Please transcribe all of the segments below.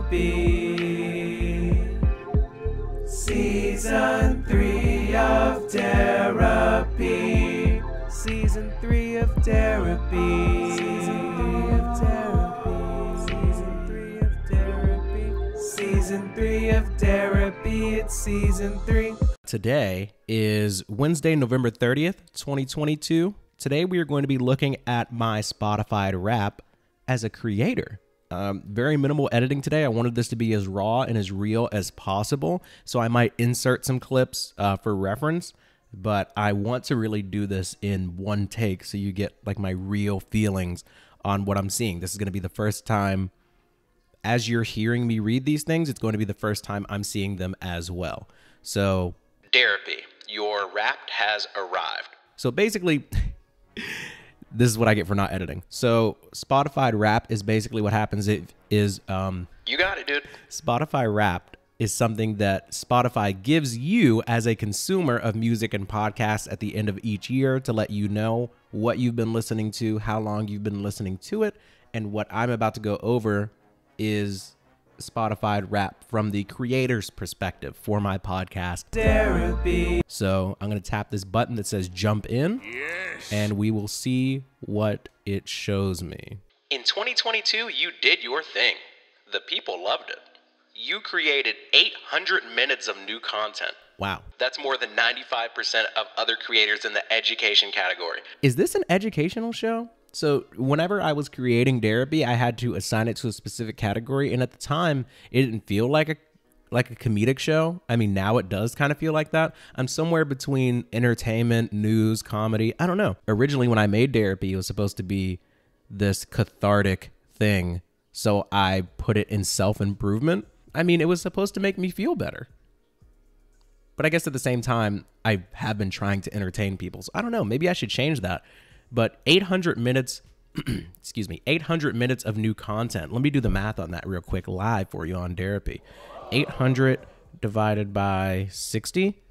Therapy. Season 3 of Therapy. Season 3 of Therapy. Season 3 of Therapy. Season 3 of Therapy. Season 3 of Therapy. It's Season 3. Today is Wednesday, November 30th, 2022. Today we are going to be looking at my Spotify Wrapped as a creator. Very minimal editing today. I wanted this to be as raw and as real as possible, so I might insert some clips for reference, but I want to really do this in one take so you get like my real feelings on what I'm seeing. This is going to be the first time, as you're hearing me read these things, it's going to be the first time I'm seeing them as well. So, Therapy, your Wrapped has arrived. So basically, this is what I get for not editing. So Spotify Wrapped is basically what happens. You got it, dude. Spotify Wrapped is something that Spotify gives you as a consumer of music and podcasts at the end of each year to let you know what you've been listening to, how long you've been listening to it, and what I'm about to go over is Spotify Wrapped from the creator's perspective for my podcast Therapy. So I'm going to tap this button that says jump in, and we will see what it shows me. In 2022, you did your thing. The people loved it. You created 800 minutes of new content. Wow. That's more than 95% of other creators in the education category. Is this an educational show? So whenever I was creating Therapy, I had to assign it to a specific category. And at the time, it didn't feel like a comedic show. I mean, now it does kind of feel like that. I'm somewhere between entertainment, news, comedy. I don't know. Originally, when I made Therapy, it was supposed to be this cathartic thing. So I put it in self-improvement. I mean, it was supposed to make me feel better. But I guess at the same time, I have been trying to entertain people. So I don't know. Maybe I should change that. But 800 minutes, 800 minutes of new content. Let me do the math on that real quick live for you on Therapy. 800 divided by 60.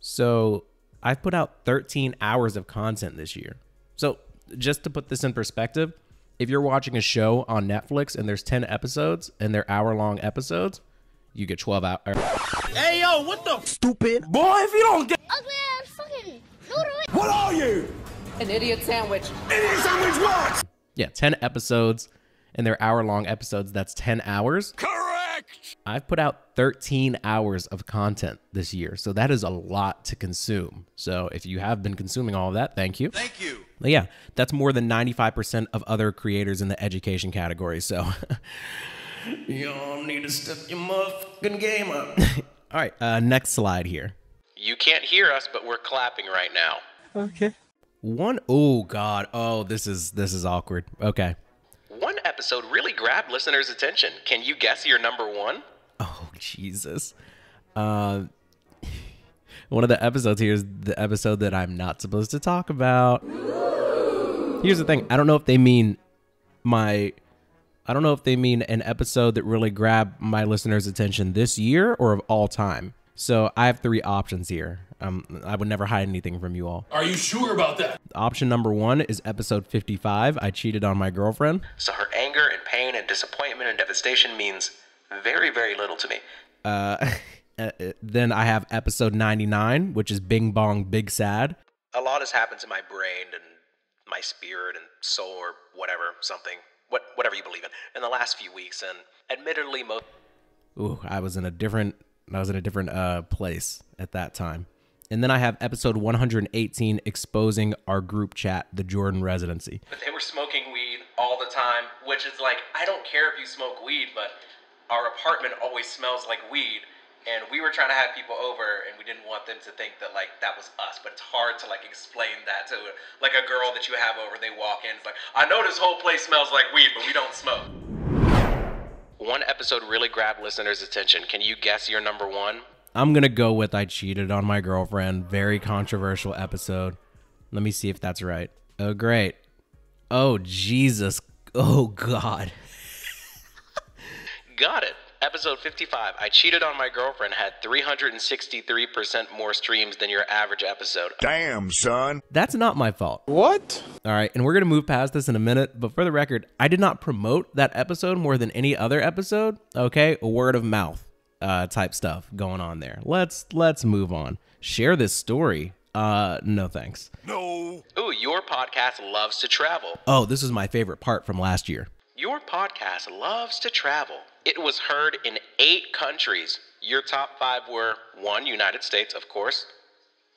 So I've put out 13 hours of content this year. So just to put this in perspective, if you're watching a show on Netflix and there's 10 episodes and they're hour-long episodes, you get 12 hours. Hey, yo, what the stupid? Boy, if you don't get... Ugly ass fucking noodle. What are you? An idiot sandwich. Idiot sandwich what? Yeah, 10 episodes, and they're hour-long episodes. That's 10 hours. Correct. I've put out 13 hours of content this year, so that is a lot to consume. So if you have been consuming all of that, thank you. Thank you. But yeah, that's more than 95% of other creators in the education category, so y'all need to step your motherfucking game up. All right, next slide here. You can't hear us, but we're clapping right now. Okay. Oh God, oh, this is awkward. Okay. One episode really grabbed listeners' attention. Can you guess your number one? Oh, Jesus. One of the episodes here is the episode that I'm not supposed to talk about. Here's the thing. I don't know if they mean an episode that really grabbed my listeners' attention this year or of all time. So I have three options here. I would never hide anything from you all. Are you sure about that? Option number 1 is episode 55. I cheated on my girlfriend. So her anger and pain and disappointment and devastation means very, very little to me. Then I have episode 99, which is Bing Bong Big Sad. A lot has happened to my brain and my spirit and soul or whatever, whatever you believe in the last few weeks. And admittedly, I was in a different place at that time. And then I have episode 118, exposing our group chat, the Jordan Residency. But they were smoking weed all the time, which is like, I don't care if you smoke weed, but our apartment always smells like weed. And we were trying to have people over, and we didn't want them to think that like that was us. But it's hard to like explain that to like a girl that you have over. They walk in, it's like, I know this whole place smells like weed, but we don't smoke. One episode really grabbed listeners' attention. Can you guess your number one? I'm going to go with I cheated on my girlfriend. Very controversial episode. Let me see if that's right. Oh, great. Oh, Jesus. Oh, God. Got it. Episode 55, I cheated on my girlfriend, had 363% more streams than your average episode. Damn, son. That's not my fault. What? All right, and we're going to move past this in a minute, but for the record, I did not promote that episode more than any other episode, okay? Word of mouth type stuff going on there. Let's move on. Share this story. No thanks. No. Ooh, your podcast loves to travel. Oh, this is my favorite part from last year. Your podcast loves to travel. It was heard in 8 countries. Your top 5 were 1, United States, of course,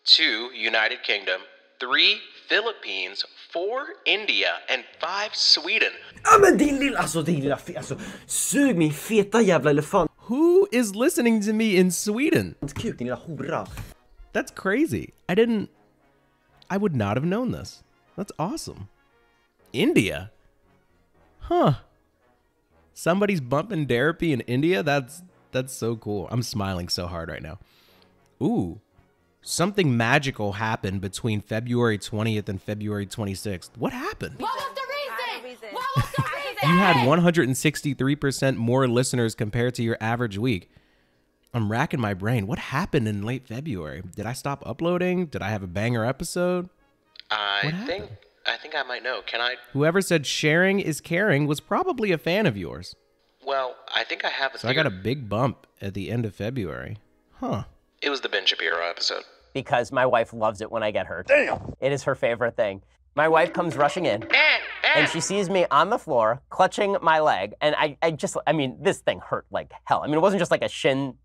2, United Kingdom, 3, Philippines, 4, India, and 5, Sweden. Ja men din lilla, sug min feta jävla elefant. Who is listening to me in Sweden? Kuk, din lilla hora. That's crazy. I would not have known this. That's awesome. India? Huh. Somebody's bumping therapy in India? That's so cool. I'm smiling so hard right now. Ooh. Something magical happened between February 20th and February 26th. What happened? What was the reason? What was the reason? You had 163% more listeners compared to your average week. I'm racking my brain. What happened in late February? Did I stop uploading? Did I have a banger episode? I think I might know. Can I? Whoever said sharing is caring was probably a fan of yours. Well, I think I have a So I got a big bump at the end of February. Huh. It was the Ben Shapiro episode. Because my wife loves it when I get hurt. Damn! It is her favorite thing. My wife comes rushing in, and she sees me on the floor, clutching my leg, and I mean, this thing hurt like hell. I mean, it wasn't just like a shin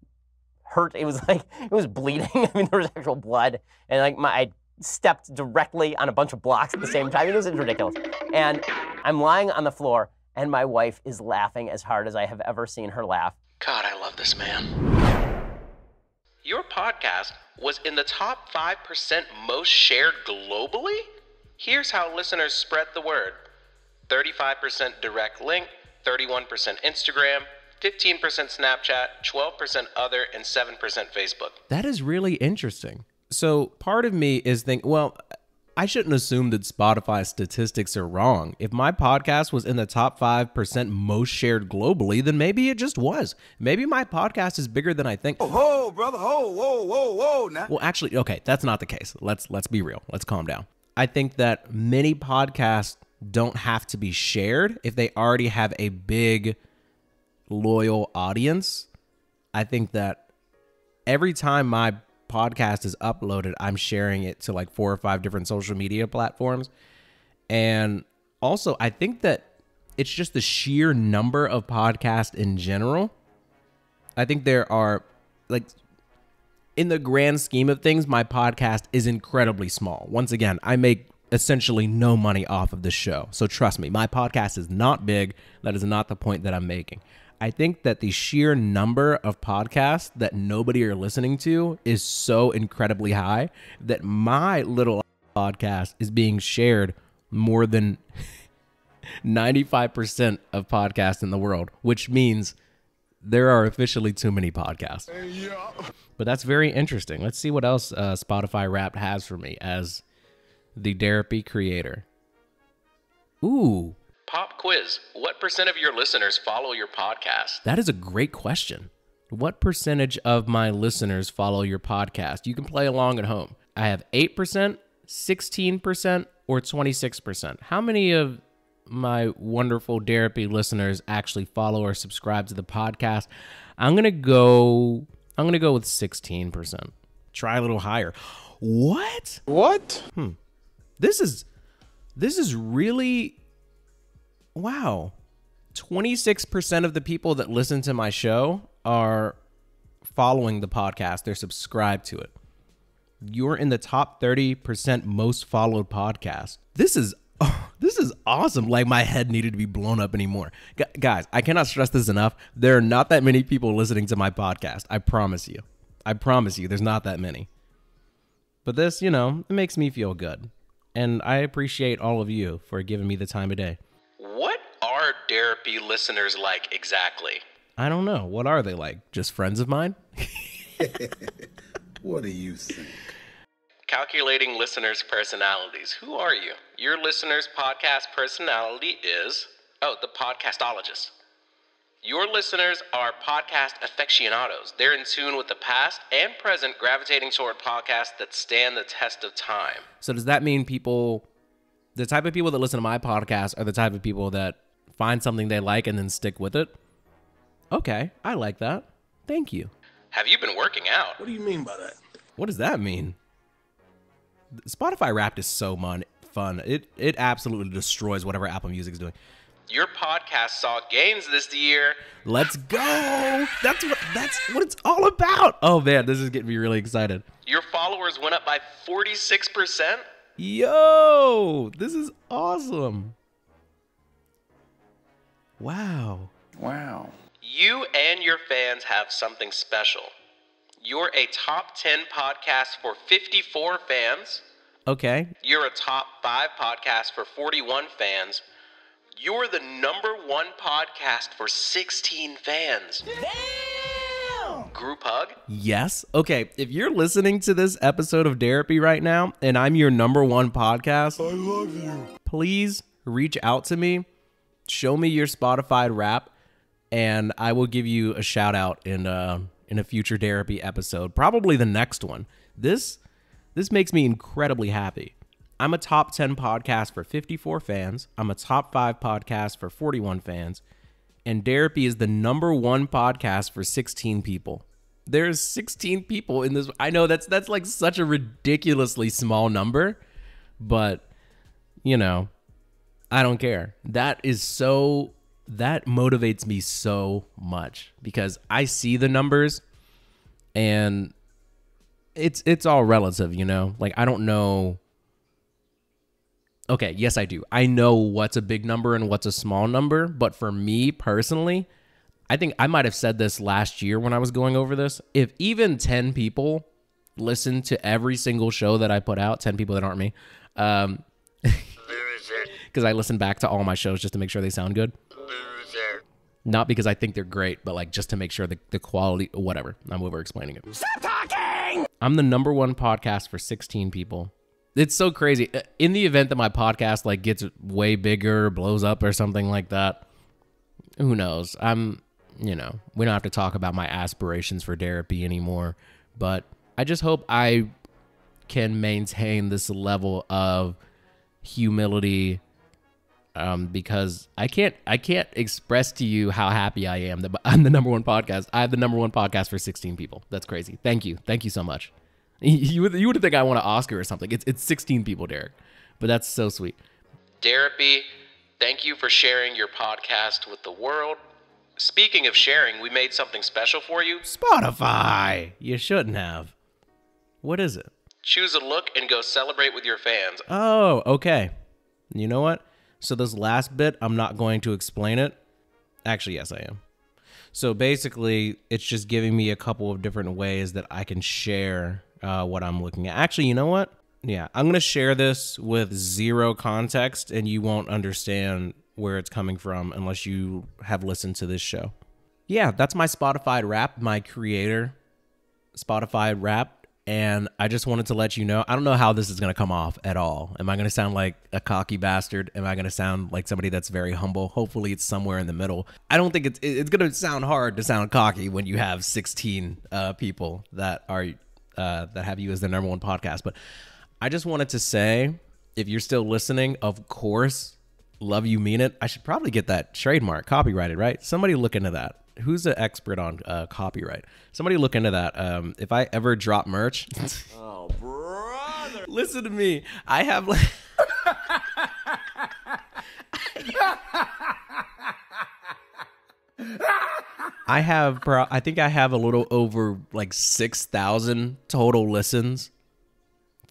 hurt. It was like, it was bleeding. I mean, there was actual blood, and like I stepped directly on a bunch of blocks at the same time. I mean, it was ridiculous. And I'm lying on the floor, and my wife is laughing as hard as I have ever seen her laugh. God, I love this man. Your podcast was in the top 5% most shared globally? Here's how listeners spread the word. 35% direct link, 31% Instagram, 15% Snapchat, 12% other, and 7% Facebook. That is really interesting. So part of me is thinking, well, I shouldn't assume that Spotify statistics are wrong. If my podcast was in the top 5% most shared globally, then maybe it just was. Maybe my podcast is bigger than I think. Whoa, brother. Whoa, now. Well, actually, okay, that's not the case. Let's be real. Let's calm down. I think that many podcasts don't have to be shared if they already have a big, loyal audience. I think that every time my podcast is uploaded, I'm sharing it to like 4 or 5 different social media platforms. And also, I think that it's just the sheer number of podcasts in general. I think there are, like, in the grand scheme of things, my podcast is incredibly small. Once again, I make essentially no money off of this show. So trust me, my podcast is not big. That is not the point that I'm making. I think that the sheer number of podcasts that nobody are listening to is so incredibly high that my little podcast is being shared more than 95% of podcasts in the world, which means there are officially too many podcasts. But that's very interesting. Let's see what else Spotify Wrapped has for me as the therapy creator. Ooh. Pop quiz. What percent of your listeners follow your podcast? That is a great question. What percentage of my listeners follow your podcast? You can play along at home. I have 8%, 16%, or 26%. How many of my wonderful therapy listeners actually follow or subscribe to the podcast? I'm gonna go with 16%. Try a little higher. What? This is really, wow. 26% of the people that listen to my show are following the podcast. They're subscribed to it. You're in the top 30% most followed podcast. This is awesome. Like, my head needed to be blown up anymore. Guys, I cannot stress this enough. There are not that many people listening to my podcast. I promise you. There's not that many. But this, it makes me feel good. And I appreciate all of you for giving me the time of day. What are therapy listeners like exactly? I don't know. What are they like? Just friends of mine? What do you think? Calculating listeners' personalities. Who are you? Your listener's podcast personality is, the podcastologist. Your listeners are podcast aficionados. They're in tune with the past and present, gravitating toward podcasts that stand the test of time. So does that mean people, the type of people that listen to my podcast are the type of people that find something they like and then stick with it? Okay, I like that. Thank you. Have you been working out? What do you mean by that? What does that mean? Spotify Wrapped is so fun. It absolutely destroys whatever Apple Music is doing. Your podcast saw gains this year. Let's go. That's what it's all about. Oh man, this is getting me really excited. Your followers went up by 46%. Yo, this is awesome. Wow. Wow. You and your fans have something special. You're a top 10 podcast for 54 fans. Okay. You're a top 5 podcast for 41 fans. You're the #1 podcast for 16 fans. Damn! Group hug? Yes. Okay, if you're listening to this episode of Therapy right now and I'm your #1 podcast, I love you. Please reach out to me. Show me your Spotify Wrap and I will give you a shout out in a future Therapy episode, probably the next one. This makes me incredibly happy. I'm a top 10 podcast for 54 fans. I'm a top 5 podcast for 41 fans. And Therapy is the #1 podcast for 16 people. There's 16 people in this. I know that's like such a ridiculously small number, but you know, I don't care. That motivates me so much because I see the numbers and it's all relative, you know? Like I don't know. Okay, yes, I do. I know what's a big number and what's a small number, but for me personally, I think I might have said this last year when I was going over this. If even 10 people listen to every single show that I put out, 10 people that aren't me, because I listen back to all my shows just to make sure they sound good. Not because I think they're great, but like just to make sure the quality, whatever. I'm over-explaining it. Stop talking! I'm the #1 podcast for 16 people. It's so crazy. In the event that my podcast like gets way bigger, blows up or something like that, who knows? We don't have to talk about my aspirations for Therapy anymore, but I just hope I can maintain this level of humility because I can't express to you how happy I am that I'm the #1 podcast. I have the #1 podcast for 16 people. That's crazy. Thank you so much. You would think I won an Oscar or something. It's 16 people, Derek, but that's so sweet. Therapy, thank you for sharing your podcast with the world. Speaking of sharing, we made something special for you. Spotify. You shouldn't have. What is it? Choose a look and go celebrate with your fans. Oh, okay. You know what? So this last bit, I'm not going to explain it. Actually, yes, I am. So basically, it's just giving me a couple of different ways that I can share what I'm looking at. Actually, you know what? Yeah, I'm going to share this with zero context, and you won't understand where it's coming from unless you have listened to this show. Yeah, that's my Spotify Wrap, my creator Spotify Wrap, and I just wanted to let you know, I don't know how this is going to come off at all. Am I going to sound like a cocky bastard? Am I going to sound like somebody that's very humble? Hopefully it's somewhere in the middle. I don't think it's going to sound hard to sound cocky when you have 16 people that are that have you as their #1 podcast. But I just wanted to say, if you're still listening, of course, love you, mean it. I should probably get that trademark copyrighted, right? Somebody look into that. Who's an expert on copyright? Somebody look into that. If I ever drop merch, Oh, brother. listen to me. I have like, I think I have a little over like 6,000 total listens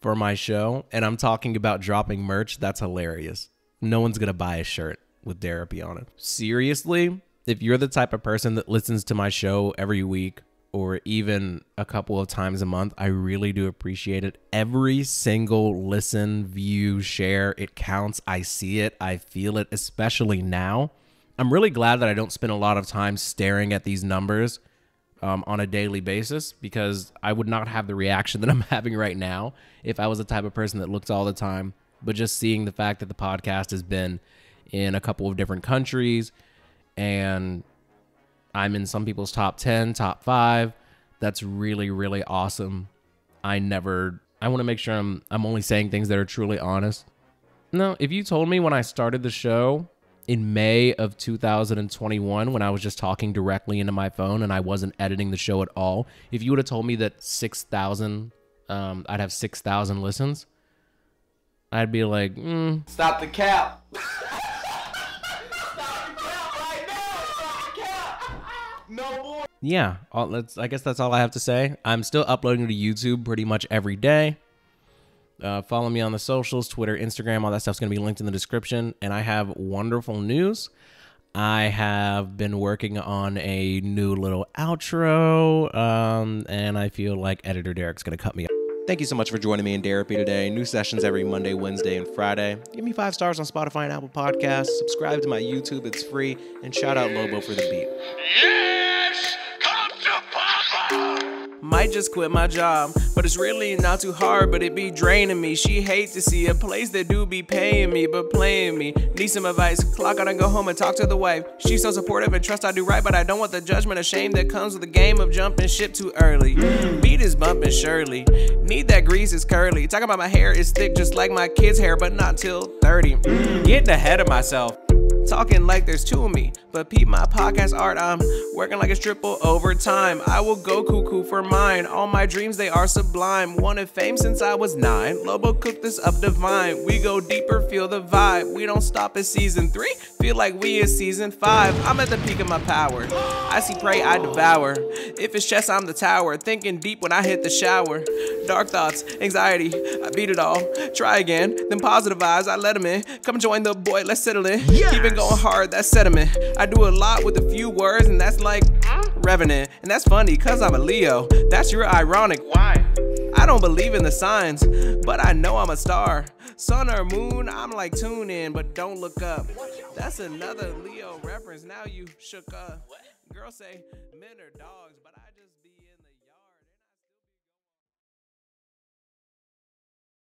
for my show, and I'm talking about dropping merch. That's hilarious. No one's gonna buy a shirt with Therapy on it. Seriously, if you're the type of person that listens to my show every week or even a couple of times a month, I really do appreciate it. Every single listen, view, share, it counts. I see it. I feel it, especially now. I'm really glad that I don't spend a lot of time staring at these numbers on a daily basis, because I would not have the reaction that I'm having right now if I was the type of person that looked all the time. But just seeing the fact that the podcast has been in a couple of different countries and I'm in some people's top 10, top 5. That's really, really awesome. I want to make sure I'm only saying things that are truly honest. No, if you told me when I started the show in May of 2021, when I was just talking directly into my phone and I wasn't editing the show at all, if you would have told me that 6,000, I'd have 6,000 listens, I'd be like, Stop the cap. yeah, I guess that's all I have to say. I'm still uploading to YouTube pretty much every day. Follow me on the socials, Twitter, Instagram, all that stuff's going to be linked in the description. And I have wonderful news. I have been working on a new little outro, and I feel like Editor Derek's going to cut me off. Thank you so much for joining me in Therapy today. New sessions every Monday, Wednesday, and Friday. Give me 5 stars on Spotify and Apple Podcasts. Subscribe to my YouTube. It's free. And shout out Lobo for the beat. Yes! Come to Papa! Might just quit my job, but it's really not too hard, but it be draining me. She hate to see a place that do be paying me, but playing me. Need some advice, clock out and go home and talk to the wife. She's so supportive and trust I do right, but I don't want the judgment or shame that comes with the game of jumping ship too early. Beat is bumping surely, need that grease is curly. Talking about my hair is thick just like my kid's hair, but not till 30. Getting ahead of myself. Talking like there's 2 of me, but peep my podcast art, I'm working like it's triple overtime. I will go cuckoo for mine, all my dreams they are sublime. Wanted fame since I was 9, Lobo cooked this up divine. We go deeper, feel the vibe, we don't stop at season 3, feel like we is season 5. I'm at the peak of my power, I see prey I devour. If it's chess I'm the tower, thinking deep when I hit the shower. Dark thoughts, anxiety, I beat it all. Try again, then positive vibes, I let them in. Come join the boy, let's settle in. Keep it going hard, that's sediment. I do a lot with a few words, and that's like revenant. And that's funny, cause I'm a Leo. That's your ironic. Why? I don't believe in the signs, but I know I'm a star. Sun or moon, I'm like tune in, but don't look up. That's another Leo reference, now you shook up. Girls say men are dogs.